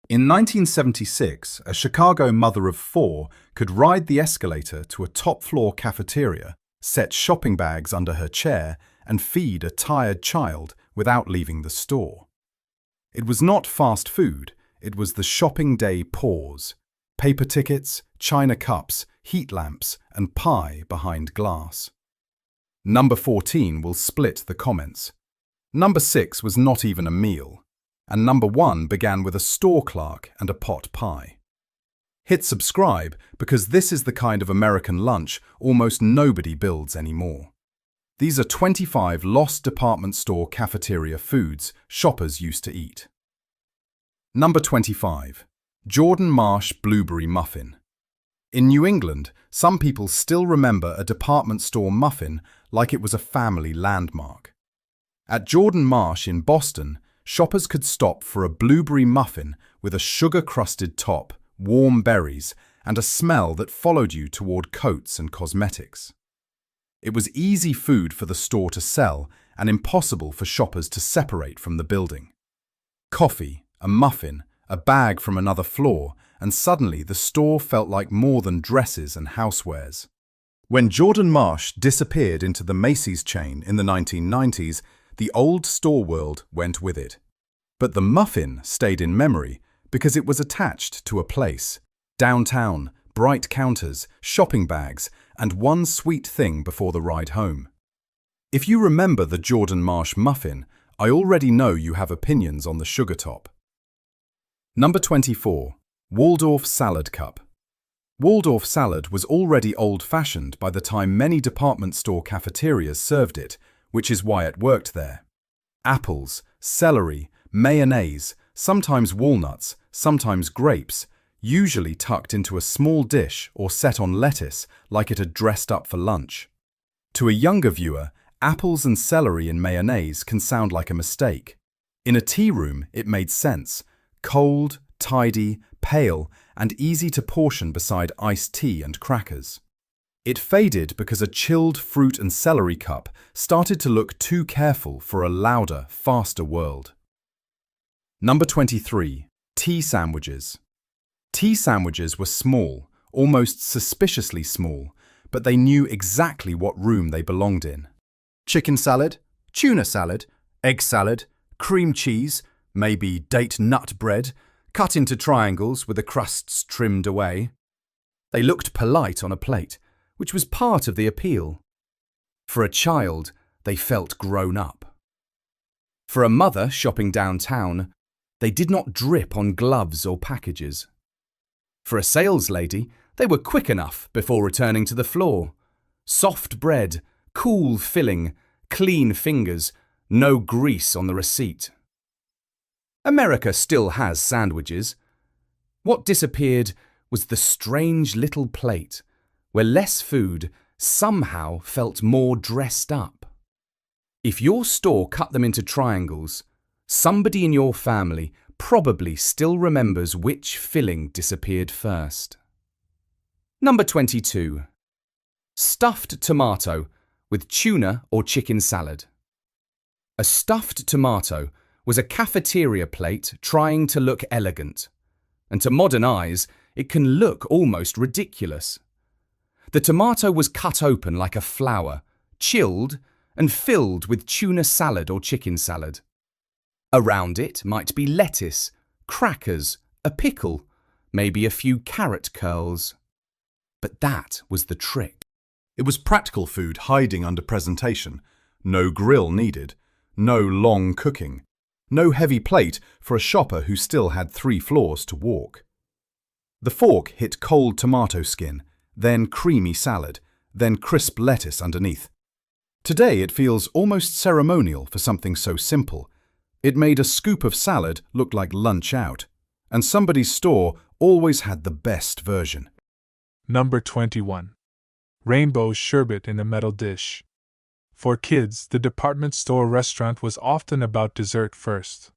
In 1976, a Chicago mother of four could ride the escalator to a top-floor cafeteria, set shopping bags under her chair, and feed a tired child without leaving the store. It was not fast food, it was the shopping day pause. Paper tickets, china cups, heat lamps, and pie behind glass. Number 14 will split the comments. Number 6 was not even a meal. And number 1 began with a store clerk and a pot pie. Hit subscribe because this is the kind of American lunch almost nobody builds anymore. These are 25 lost department store cafeteria foods shoppers used to eat. Number 25. Jordan Marsh Blueberry Muffin. In New England, some people still remember a department store muffin like it was a family landmark. At Jordan Marsh in Boston, shoppers could stop for a blueberry muffin with a sugar-crusted top, warm berries, and a smell that followed you toward coats and cosmetics. It was easy food for the store to sell and impossible for shoppers to separate from the building. Coffee, a muffin, a bag from another floor, and suddenly the store felt like more than dresses and housewares. When Jordan Marsh disappeared into the Macy's chain in the 1990s, the old store world went with it. But the muffin stayed in memory because it was attached to a place. Downtown, bright counters, shopping bags, and one sweet thing before the ride home. If you remember the Jordan Marsh muffin, I already know you have opinions on the sugar top. Number 24. Waldorf Salad Cup. Waldorf salad was already old-fashioned by the time many department store cafeterias served it, which is why it worked there. Apples, celery, mayonnaise, sometimes walnuts, sometimes grapes, usually tucked into a small dish or set on lettuce like it had dressed up for lunch. To a younger viewer, apples and celery in mayonnaise can sound like a mistake. In a tea room, it made sense. Cold, tidy, pale, and easy to portion beside iced tea and crackers. It faded because a chilled fruit and celery cup started to look too careful for a louder, faster world. Number 23. Tea sandwiches. Tea sandwiches were small, almost suspiciously small, but they knew exactly what room they belonged in. Chicken salad, tuna salad, egg salad, cream cheese, maybe date nut bread, cut into triangles with the crusts trimmed away. They looked polite on a plate, which was part of the appeal. For a child, they felt grown up. For a mother shopping downtown, they did not drip on gloves or packages. For a sales lady, they were quick enough before returning to the floor. Soft bread, cool filling, clean fingers, no grease on the receipt. America still has sandwiches. What disappeared was the strange little plate, where less food somehow felt more dressed up. If your store cut them into triangles, somebody in your family probably still remembers which filling disappeared first. Number 22. Stuffed tomato with tuna or chicken salad. A stuffed tomato was a cafeteria plate trying to look elegant, and to modern eyes, it can look almost ridiculous. The tomato was cut open like a flower, chilled, and filled with tuna salad or chicken salad. Around it might be lettuce, crackers, a pickle, maybe a few carrot curls. But that was the trick. It was practical food hiding under presentation. No grill needed, no long cooking, no heavy plate for a shopper who still had 3 floors to walk. The fork hit cold tomato skin, then creamy salad, then crisp lettuce underneath. Today it feels almost ceremonial for something so simple. It made a scoop of salad look like lunch out, and somebody's store always had the best version. Number 21. Rainbow sherbet in a metal dish. For kids, the department store restaurant was often about dessert first.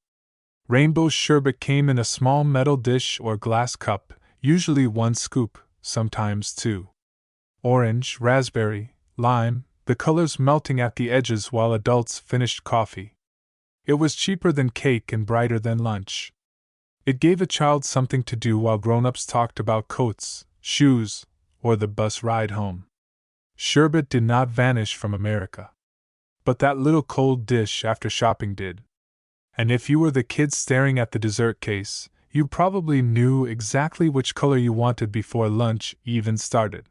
Rainbow sherbet came in a small metal dish or glass cup, usually 1 scoop, sometimes 2. Orange, raspberry, lime, the colors melting at the edges while adults finished coffee. It was cheaper than cake and brighter than lunch. It gave a child something to do while grown-ups talked about coats, shoes, or the bus ride home. Sherbet did not vanish from America. But that little cold dish after shopping did. And if you were the kid staring at the dessert case, you probably knew exactly which color you wanted before lunch even started.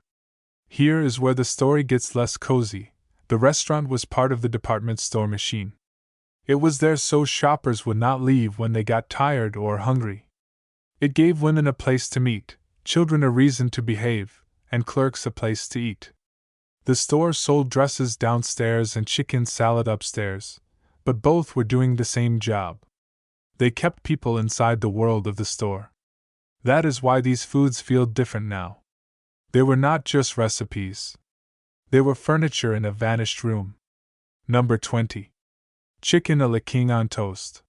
Here is where the story gets less cozy. The restaurant was part of the department store machine. It was there so shoppers would not leave when they got tired or hungry. It gave women a place to meet, children a reason to behave, and clerks a place to eat. The store sold dresses downstairs and chicken salad upstairs, but both were doing the same job. They kept people inside the world of the store. That is why these foods feel different now. They were not just recipes. They were furniture in a vanished room. Number 20. Chicken a la king on toast.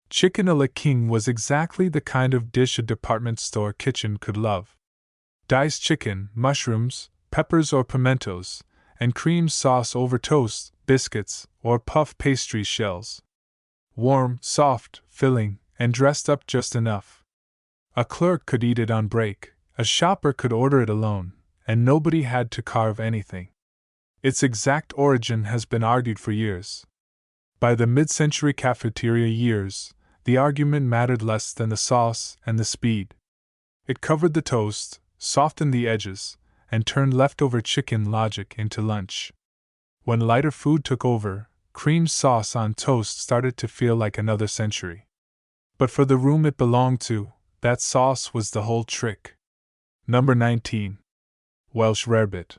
Chicken a la king was exactly the kind of dish a department store kitchen could love. Diced chicken, mushrooms, peppers or pimentos, and cream sauce over toast, biscuits, or puff pastry shells. Warm, soft, filling, and dressed up just enough. A clerk could eat it on break, a shopper could order it alone, and nobody had to carve anything. Its exact origin has been argued for years. By the mid-century cafeteria years, the argument mattered less than the sauce and the speed. It covered the toast, softened the edges, and turned leftover chicken logic into lunch. When lighter food took over, cream sauce on toast started to feel like another century. But for the room it belonged to, that sauce was the whole trick. Number 19. Welsh rarebit.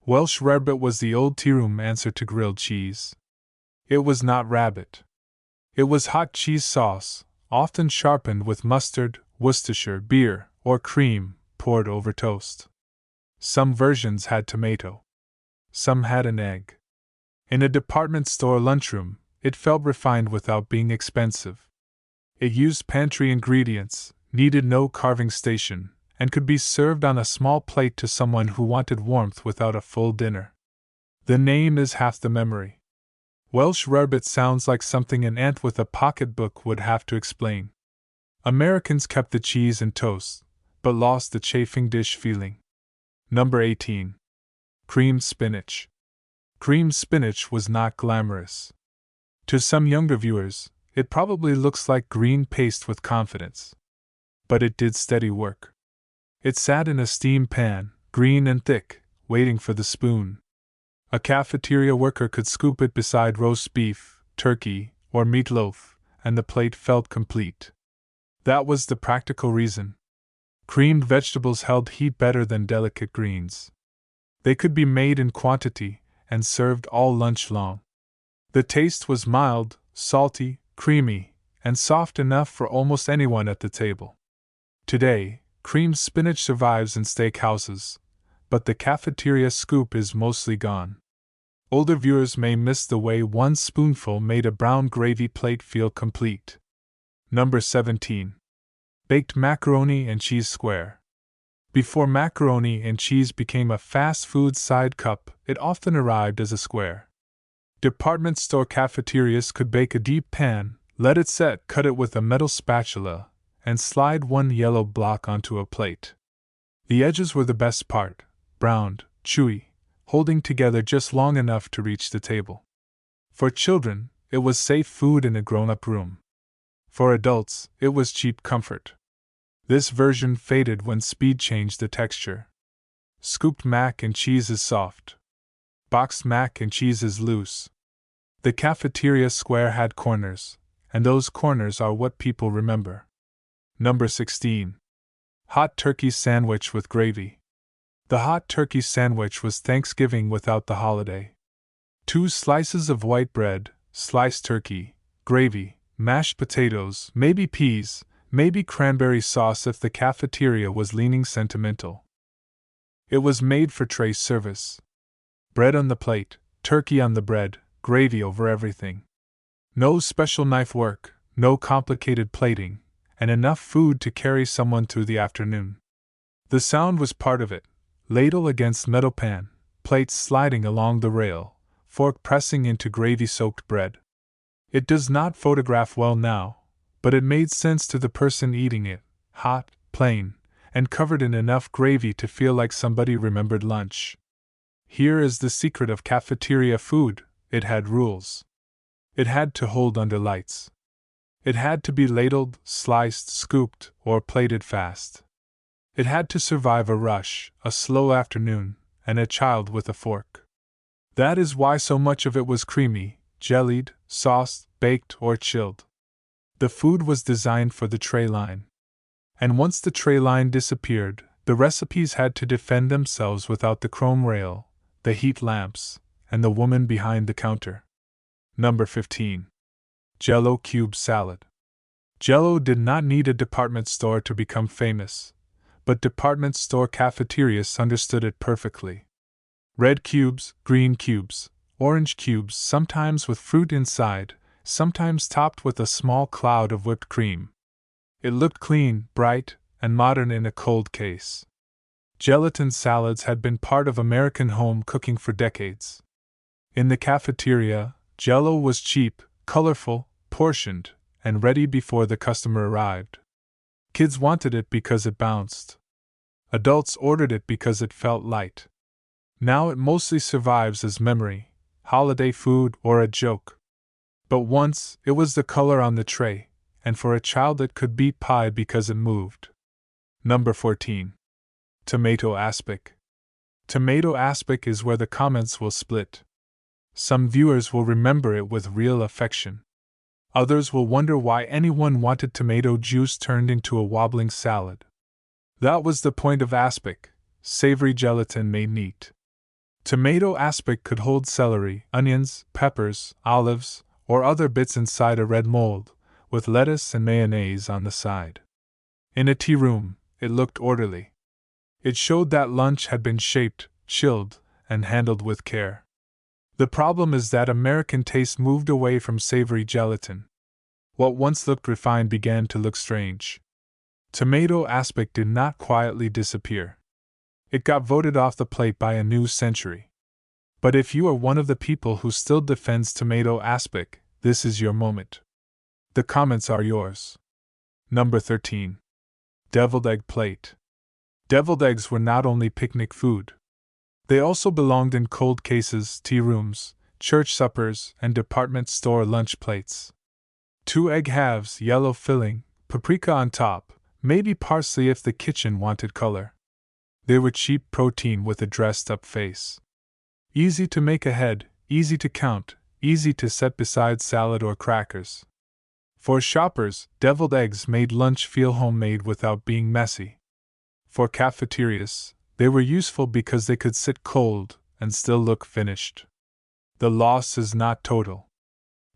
Welsh rarebit was the old tea-room answer to grilled cheese. It was not rabbit. It was hot cheese sauce, often sharpened with mustard, Worcestershire, beer, or cream, poured over toast. Some versions had tomato. Some had an egg. In a department store lunchroom, it felt refined without being expensive. It used pantry ingredients, needed no carving station, and could be served on a small plate to someone who wanted warmth without a full dinner. The name is half the memory. Welsh rarebit sounds like something an aunt with a pocketbook would have to explain. Americans kept the cheese and toast, but lost the chafing dish feeling. Number 18. Creamed spinach. Creamed spinach was not glamorous. To some younger viewers, it probably looks like green paste with confidence. But it did steady work. It sat in a steam pan, green and thick, waiting for the spoon. A cafeteria worker could scoop it beside roast beef, turkey, or meatloaf, and the plate felt complete. That was the practical reason. Creamed vegetables held heat better than delicate greens. They could be made in quantity and served all lunch long. The taste was mild, salty, creamy, and soft enough for almost anyone at the table. Today, creamed spinach survives in steakhouses, but the cafeteria scoop is mostly gone. Older viewers may miss the way one spoonful made a brown gravy plate feel complete. Number 17. Baked macaroni and cheese square. Before macaroni and cheese became a fast food side cup, it often arrived as a square. Department store cafeterias could bake a deep pan, let it set, cut it with a metal spatula, and slide one yellow block onto a plate. The edges were the best part, browned, chewy, holding together just long enough to reach the table. For children, it was safe food in a grown-up room. For adults, it was cheap comfort. This version faded when speed changed the texture. Scooped mac and cheese is soft. Boxed mac and cheese is loose. The cafeteria square had corners, and those corners are what people remember. Number 16. Hot turkey sandwich with gravy. The hot turkey sandwich was Thanksgiving without the holiday. 2 slices of white bread, sliced turkey, gravy, mashed potatoes, maybe peas, maybe cranberry sauce if the cafeteria was leaning sentimental. It was made for tray service. Bread on the plate, turkey on the bread, gravy over everything. No special knife work, no complicated plating, and enough food to carry someone through the afternoon. The sound was part of it. Ladle against metal pan, plates sliding along the rail, fork pressing into gravy-soaked bread. It does not photograph well now, but it made sense to the person eating it: hot, plain, and covered in enough gravy to feel like somebody remembered lunch. Here is the secret of cafeteria food: it had rules. It had to hold under lights. It had to be ladled, sliced, scooped, or plated fast. It had to survive a rush, a slow afternoon, and a child with a fork. That is why so much of it was creamy, jellied, sauced, baked, or chilled. The food was designed for the tray line. And once the tray line disappeared, the recipes had to defend themselves without the chrome rail, the heat lamps, and the woman behind the counter. Number 15. Jell-O Cube Salad. Jell-O did not need a department store to become famous, but department store cafeterias understood it perfectly. Red cubes, green cubes, orange cubes, sometimes with fruit inside, sometimes topped with a small cloud of whipped cream. It looked clean, bright, and modern in a cold case. Gelatin salads had been part of American home cooking for decades. In the cafeteria, Jell-O was cheap, colorful, portioned, and ready before the customer arrived. Kids wanted it because it bounced. Adults ordered it because it felt light. Now it mostly survives as memory, holiday food, or a joke. But once, it was the color on the tray, and for a child it could beat pie because it moved. Number 14. Tomato aspic. Tomato aspic is where the comments will split. Some viewers will remember it with real affection. Others will wonder why anyone wanted tomato juice turned into a wobbling salad. That was the point of aspic: savory gelatin made neat. Tomato aspic could hold celery, onions, peppers, olives, or other bits inside a red mold, with lettuce and mayonnaise on the side. In a tea room, it looked orderly. It showed that lunch had been shaped, chilled, and handled with care. The problem is that American taste moved away from savory gelatin. What once looked refined began to look strange. Tomato aspic did not quietly disappear. It got voted off the plate by a new century. But if you are one of the people who still defends tomato aspic, this is your moment. The comments are yours. Number 13. Deviled egg plate. Deviled eggs were not only picnic food. They also belonged in cold cases, tea rooms, church suppers, and department store lunch plates. 2 egg halves, yellow filling, paprika on top, maybe parsley if the kitchen wanted color. They were cheap protein with a dressed-up face. Easy to make ahead, easy to count, easy to set beside salad or crackers. For shoppers, deviled eggs made lunch feel homemade without being messy. For cafeterias, they were useful because they could sit cold and still look finished. The loss is not total.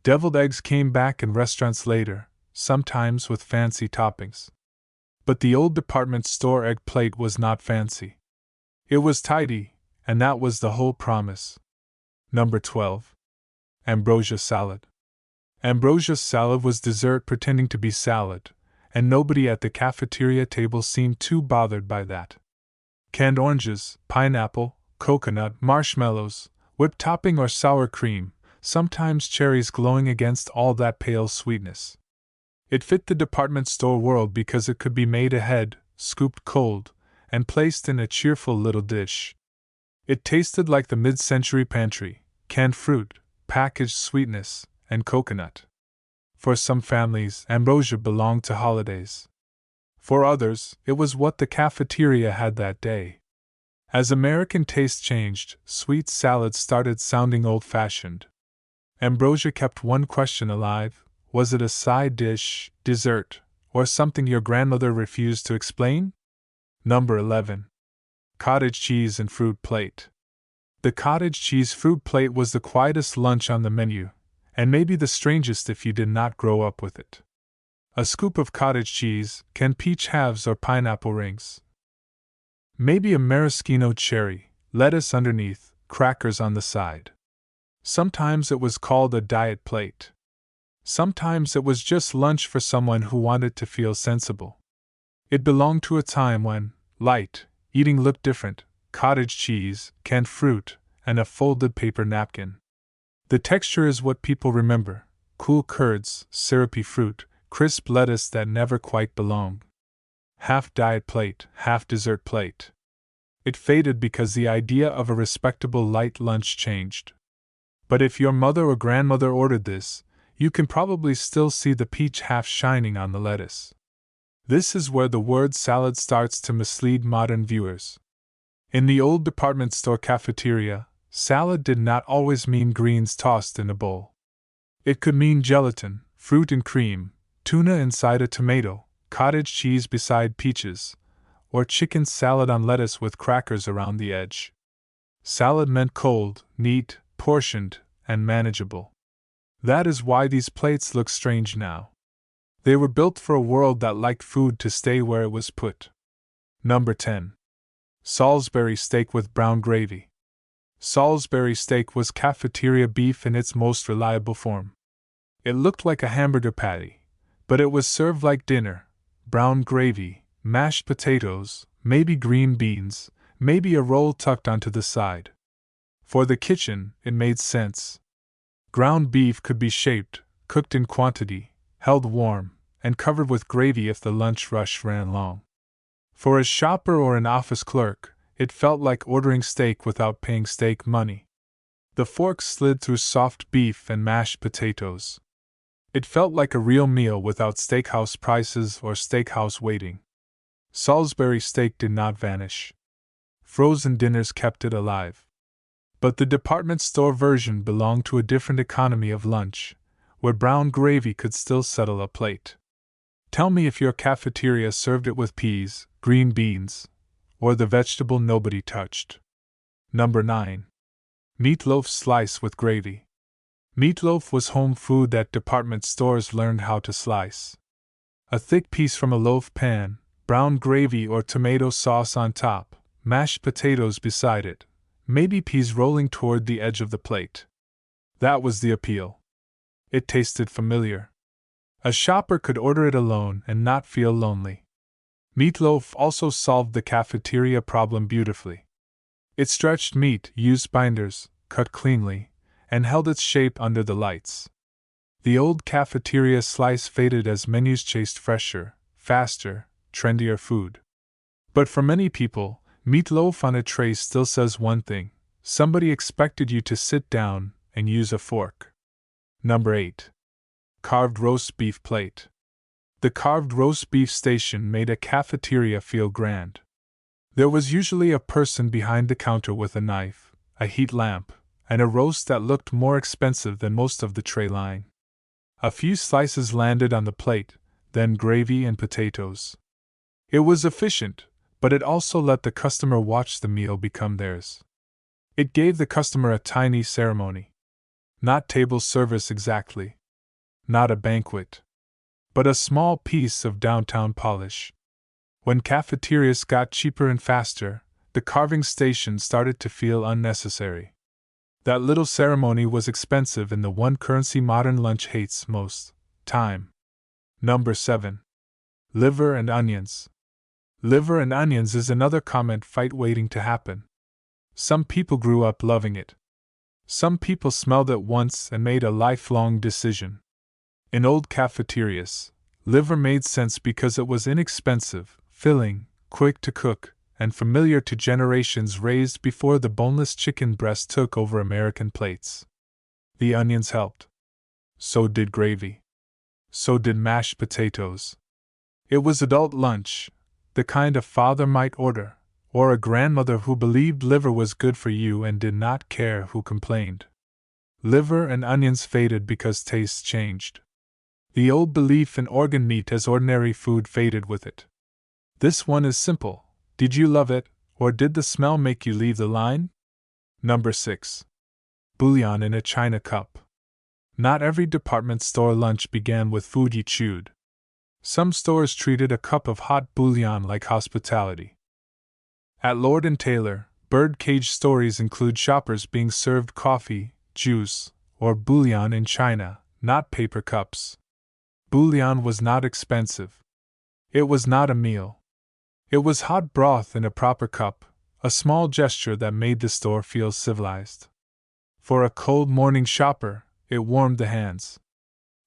Deviled eggs came back in restaurants later, sometimes with fancy toppings. But the old department store egg plate was not fancy. It was tidy, and that was the whole promise. Number 12. Ambrosia salad. Ambrosia salad was dessert pretending to be salad, and nobody at the cafeteria table seemed too bothered by that. Canned oranges, pineapple, coconut, marshmallows, whipped topping or sour cream, sometimes cherries glowing against all that pale sweetness. It fit the department store world because it could be made ahead, scooped cold, and placed in a cheerful little dish. It tasted like the mid-century pantry: canned fruit, packaged sweetness, and coconut. For some families, ambrosia belonged to holidays. For others, it was what the cafeteria had that day. As American taste changed, sweet salads started sounding old-fashioned. Ambrosia kept one question alive: was it a side dish, dessert, or something your grandmother refused to explain? Number 11. Cottage cheese and fruit plate. The cottage cheese fruit plate was the quietest lunch on the menu, and maybe the strangest if you did not grow up with it. A scoop of cottage cheese, canned peach halves or pineapple rings. Maybe a maraschino cherry, lettuce underneath, crackers on the side. Sometimes it was called a diet plate. Sometimes it was just lunch for someone who wanted to feel sensible. It belonged to a time when, light, eating looked different: cottage cheese, canned fruit, and a folded paper napkin. The texture is what people remember: cool curds, syrupy fruit, crisp lettuce that never quite belonged. Half diet plate, half dessert plate. It faded because the idea of a respectable light lunch changed. But if your mother or grandmother ordered this, you can probably still see the peach half shining on the lettuce. This is where the word salad starts to mislead modern viewers. In the old department store cafeteria, salad did not always mean greens tossed in a bowl. It could mean gelatin, fruit and cream, tuna inside a tomato, cottage cheese beside peaches, or chicken salad on lettuce with crackers around the edge. Salad meant cold, neat, portioned, and manageable. That is why these plates look strange now. They were built for a world that liked food to stay where it was put. Number 10. Salisbury steak with brown gravy. Salisbury steak was cafeteria beef in its most reliable form. It looked like a hamburger patty, but it was served like dinner: brown gravy, mashed potatoes, maybe green beans, maybe a roll tucked onto the side. For the kitchen, it made sense. Ground beef could be shaped, cooked in quantity, held warm, and covered with gravy if the lunch rush ran long. For a shopper or an office clerk, it felt like ordering steak without paying steak money. The fork slid through soft beef and mashed potatoes. It felt like a real meal without steakhouse prices or steakhouse waiting. Salisbury steak did not vanish. Frozen dinners kept it alive. But the department store version belonged to a different economy of lunch, where brown gravy could still settle a plate. Tell me if your cafeteria served it with peas, green beans, or the vegetable nobody touched. Number 9. Meatloaf slice with gravy. Meatloaf was home food that department stores learned how to slice. A thick piece from a loaf pan, brown gravy or tomato sauce on top, mashed potatoes beside it, maybe peas rolling toward the edge of the plate. That was the appeal. It tasted familiar. A shopper could order it alone and not feel lonely. Meatloaf also solved the cafeteria problem beautifully. It stretched meat, used binders, cut cleanly, and held its shape under the lights. The old cafeteria slice faded as menus chased fresher, faster, trendier food. But for many people, meatloaf on a tray still says one thing: somebody expected you to sit down and use a fork. Number 8. Carved roast beef plate. The carved roast beef station made a cafeteria feel grand. There was usually a person behind the counter with a knife, a heat lamp, and a roast that looked more expensive than most of the tray line. A few slices landed on the plate, then gravy and potatoes. It was efficient, but it also let the customer watch the meal become theirs. It gave the customer a tiny ceremony. Not table service exactly. Not a banquet. But a small piece of downtown polish. When cafeterias got cheaper and faster, the carving station started to feel unnecessary. That little ceremony was expensive in the one currency modern lunch hates most: time. Number 7. Liver and onions. Liver and onions is another comment fight waiting to happen. Some people grew up loving it. Some people smelled it once and made a lifelong decision. In old cafeterias, liver made sense because it was inexpensive, filling, quick to cook, and familiar to generations raised before the boneless chicken breast took over American plates. The onions helped. So did gravy. So did mashed potatoes. It was adult lunch, the kind a father might order, or a grandmother who believed liver was good for you and did not care who complained. Liver and onions faded because tastes changed. The old belief in organ meat as ordinary food faded with it. This one is simple: did you love it, or did the smell make you leave the line? Number 6. Bouillon in a china cup. Not every department store lunch began with food you chewed. Some stores treated a cup of hot bouillon like hospitality. At Lord & Taylor, birdcage stories include shoppers being served coffee, juice, or bouillon in china, not paper cups. Bouillon was not expensive. It was not a meal. It was hot broth in a proper cup, a small gesture that made the store feel civilized. For a cold morning shopper, it warmed the hands.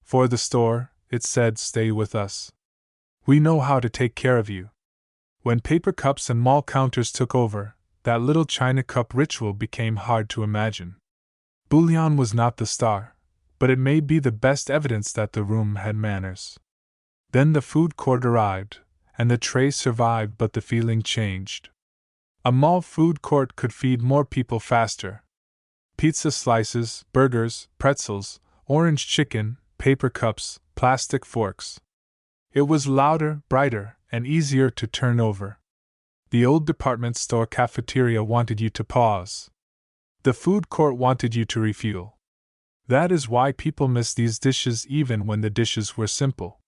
For the store, it said, stay with us. We know how to take care of you. When paper cups and mall counters took over, that little china cup ritual became hard to imagine. Bouillon was not the star, but it may be the best evidence that the room had manners. Then the food court arrived, and the tray survived, but the feeling changed. A mall food court could feed more people faster. Pizza slices, burgers, pretzels, orange chicken, paper cups, plastic forks. It was louder, brighter, and easier to turn over. The old department store cafeteria wanted you to pause. The food court wanted you to refuel. That is why people miss these dishes even when the dishes were simple.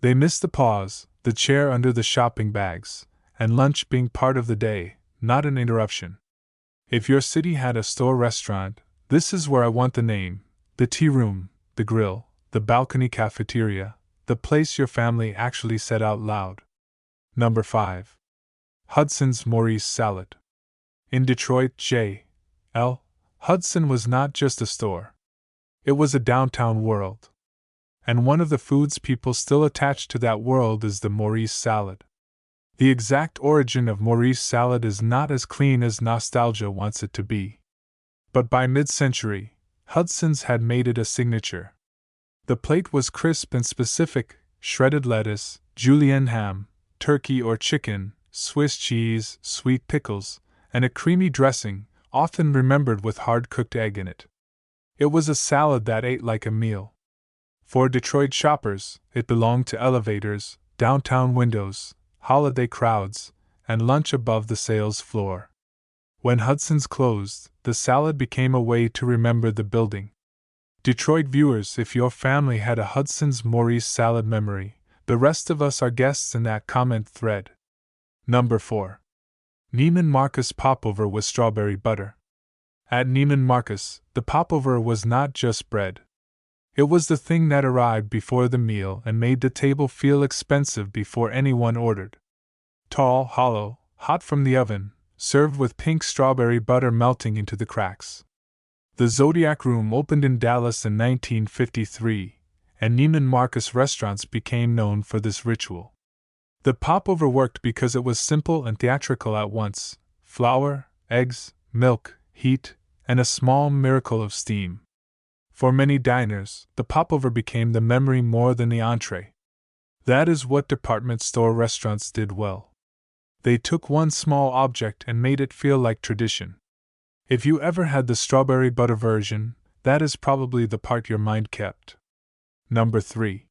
They miss the pause, the chair under the shopping bags, and lunch being part of the day, not an interruption. If your city had a store restaurant, this is where I want the name: the tea room, the grill, the balcony cafeteria, the place your family actually said out loud. Number 5. Hudson's Maurice Salad. In Detroit, J.L., Hudson was not just a store. It was a downtown world. And one of the foods people still attach to that world is the Maurice salad. The exact origin of Maurice salad is not as clean as nostalgia wants it to be. But by mid-century, Hudson's had made it a signature. The plate was crisp and specific: shredded lettuce, julienne ham, turkey or chicken, Swiss cheese, sweet pickles, and a creamy dressing, often remembered with hard-cooked egg in it. It was a salad that ate like a meal. For Detroit shoppers, it belonged to elevators, downtown windows, holiday crowds, and lunch above the sales floor. When Hudson's closed, the salad became a way to remember the building. Detroit viewers, if your family had a Hudson's Maurice salad memory, the rest of us are guests in that comment thread. Number 4. Neiman Marcus popover with strawberry butter. At Neiman Marcus, the popover was not just bread. It was the thing that arrived before the meal and made the table feel expensive before anyone ordered. Tall, hollow, hot from the oven, served with pink strawberry butter melting into the cracks. The Zodiac Room opened in Dallas in 1953, and Neiman Marcus restaurants became known for this ritual. The popover worked because it was simple and theatrical at once: flour, eggs, milk, heat, and a small miracle of steam. For many diners, the popover became the memory more than the entree. That is what department store restaurants did well. They took one small object and made it feel like tradition. If you ever had the strawberry butter version, that is probably the part your mind kept. Number 3.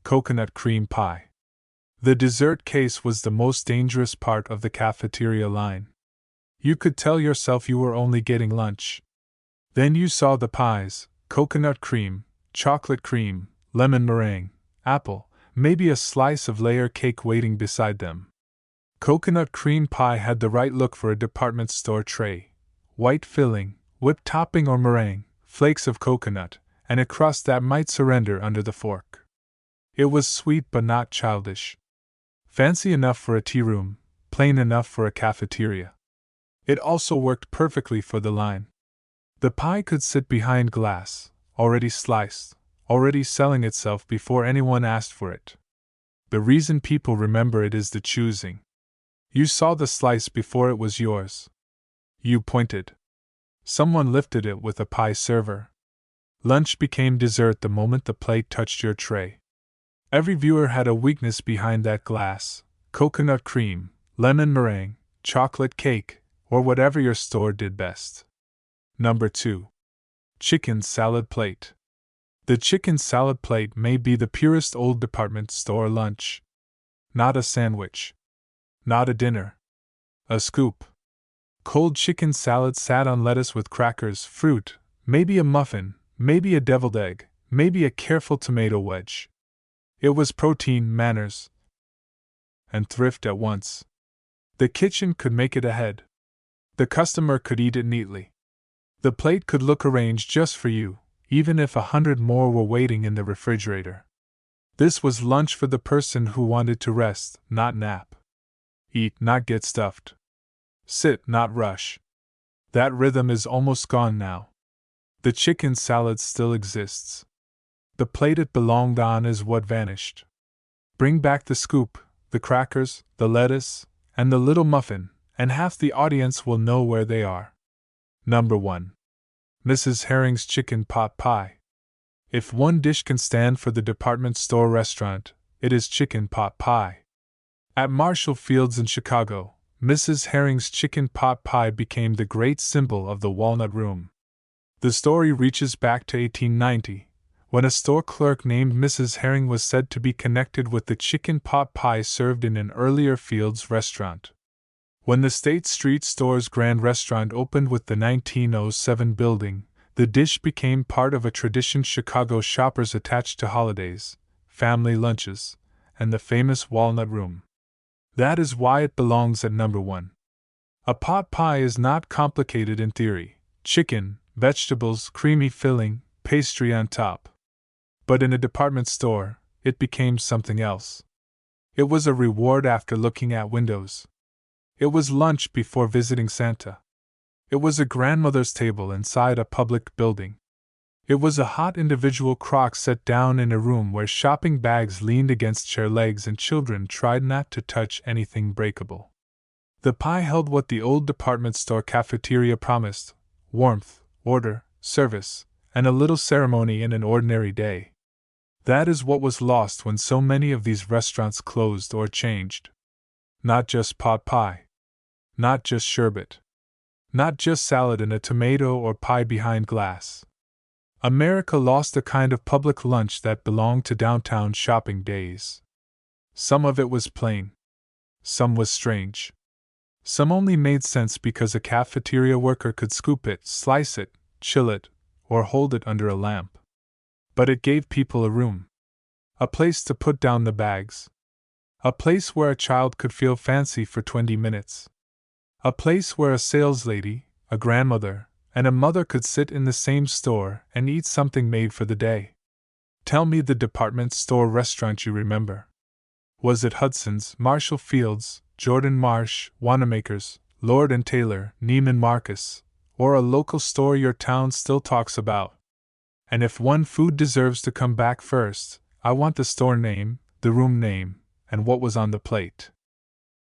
Coconut cream pie. The dessert case was the most dangerous part of the cafeteria line. You could tell yourself you were only getting lunch. Then you saw the pies: coconut cream, chocolate cream, lemon meringue, apple, maybe a slice of layer cake waiting beside them. Coconut cream pie had the right look for a department store tray: white filling, whipped topping or meringue, flakes of coconut, and a crust that might surrender under the fork. It was sweet but not childish. Fancy enough for a tea room, plain enough for a cafeteria. It also worked perfectly for the line. The pie could sit behind glass, already sliced, already selling itself before anyone asked for it. The reason people remember it is the choosing. You saw the slice before it was yours. You pointed. Someone lifted it with a pie server. Lunch became dessert the moment the plate touched your tray. Every viewer had a weakness behind that glass: coconut cream, lemon meringue, chocolate cake, or whatever your store did best. Number 2. Chicken salad plate. The chicken salad plate may be the purest old department store lunch. Not a sandwich. Not a dinner. A scoop. Cold chicken salad sat on lettuce with crackers, fruit, maybe a muffin, maybe a deviled egg, maybe a careful tomato wedge. It was protein, manners, and thrift at once. The kitchen could make it ahead. The customer could eat it neatly. The plate could look arranged just for you, even if 100 more were waiting in the refrigerator. This was lunch for the person who wanted to rest, not nap. Eat, not get stuffed. Sit, not rush. That rhythm is almost gone now. The chicken salad still exists. The plate it belonged on is what vanished. Bring back the scoop, the crackers, the lettuce, and the little muffin, and half the audience will know where they are. Number 1. Mrs. Herring's Chicken Pot Pie. If one dish can stand for the department store restaurant, it is chicken pot pie. At Marshall Field's in Chicago, Mrs. Herring's chicken pot pie became the great symbol of the Walnut Room. The story reaches back to 1890, when a store clerk named Mrs. Herring was said to be connected with the chicken pot pie served in an earlier Field's restaurant. When the State Street Store's Grand Restaurant opened with the 1907 building, the dish became part of a tradition Chicago shoppers attached to holidays, family lunches, and the famous Walnut Room. That is why it belongs at number 1. A pot pie is not complicated in theory: chicken, vegetables, creamy filling, pastry on top. But in a department store, it became something else. It was a reward after looking at windows. It was lunch before visiting Santa. It was a grandmother's table inside a public building. It was a hot individual crock set down in a room where shopping bags leaned against chair legs and children tried not to touch anything breakable. The pie held what the old department store cafeteria promised: warmth, order, service, and a little ceremony in an ordinary day. That is what was lost when so many of these restaurants closed or changed. Not just pot pie. Not just sherbet. Not just salad and a tomato or pie behind glass. America lost a kind of public lunch that belonged to downtown shopping days. Some of it was plain. Some was strange. Some only made sense because a cafeteria worker could scoop it, slice it, chill it, or hold it under a lamp. But it gave people a room. A place to put down the bags. A place where a child could feel fancy for 20 minutes. A place where a saleslady, a grandmother, and a mother could sit in the same store and eat something made for the day. Tell me the department store restaurant you remember. Was it Hudson's, Marshall Field's, Jordan Marsh, Wanamaker's, Lord & Taylor, Neiman Marcus, or a local store your town still talks about? And if one food deserves to come back first, I want the store name, the room name, and what was on the plate.